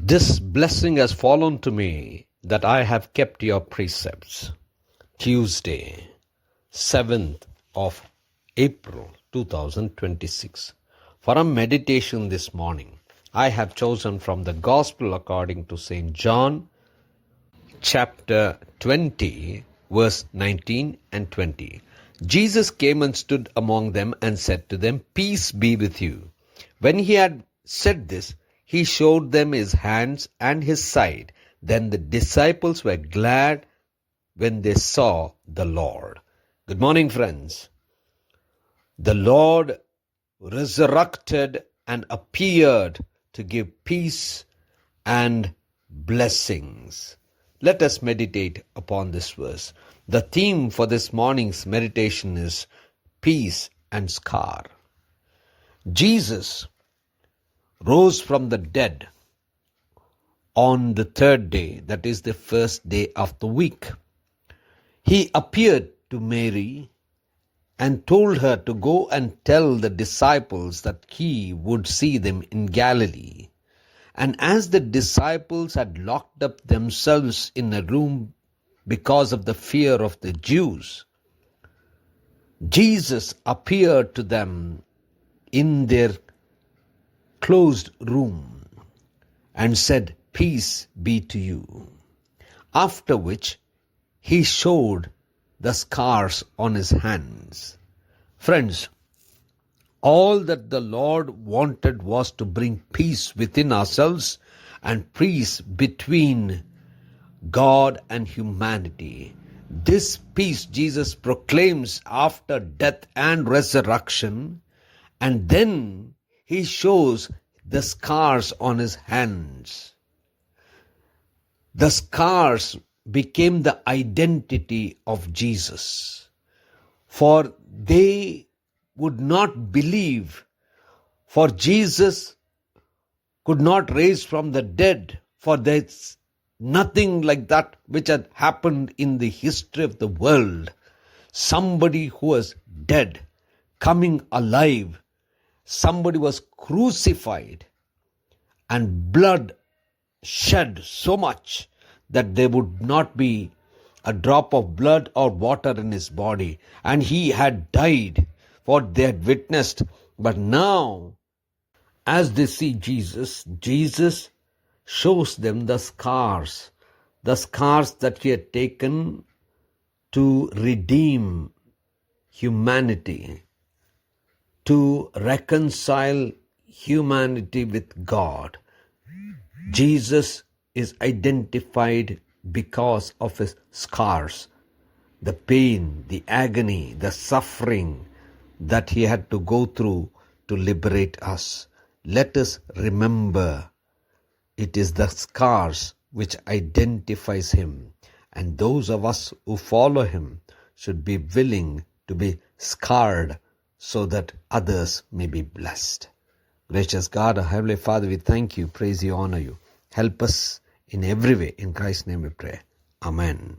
This blessing has fallen to me that I have kept your precepts. Tuesday, 7th of April 2026. For a meditation this morning, I have chosen from the Gospel according to St. John, chapter 20, verse 19 and 20. Jesus came and stood among them and said to them, "Peace be with you." When he had said this, he showed them his hands and his side. Then the disciples were glad when they saw the Lord. Good morning, friends. The Lord resurrected and appeared to give peace and blessings. Let us meditate upon this verse. The theme for this morning's meditation is peace and scar. Jesus rose from the dead on the third day, that is the first day of the week. He appeared to Mary and told her to go and tell the disciples that he would see them in Galilee. And as the disciples had locked up themselves in a room because of the fear of the Jews, Jesus appeared to them in their closed room and said, "Peace be to you." After which he showed the scars on his hands. Friends, all that the Lord wanted was to bring peace within ourselves and peace between God and humanity. This peace Jesus proclaims after death and resurrection, and then he shows the scars on his hands. The scars became the identity of Jesus, for they would not believe, for Jesus could not raise from the dead, for there's nothing like that which had happened in the history of the world. Somebody who was dead coming alive. Somebody was crucified and blood shed so much that there would not be a drop of blood or water in his body. And he had died, for they had witnessed. But now, as they see Jesus, Jesus shows them the scars that he had taken to redeem humanity, to reconcile humanity with God. Jesus is identified because of his scars, the pain, the agony, the suffering that he had to go through to liberate us. Let us remember it is the scars which identifies him, and those of us who follow him should be willing to be scarred so that others may be blessed. Gracious God, our Heavenly Father, we thank you, praise you, honor you. Help us in every way. In Christ's name we pray. Amen.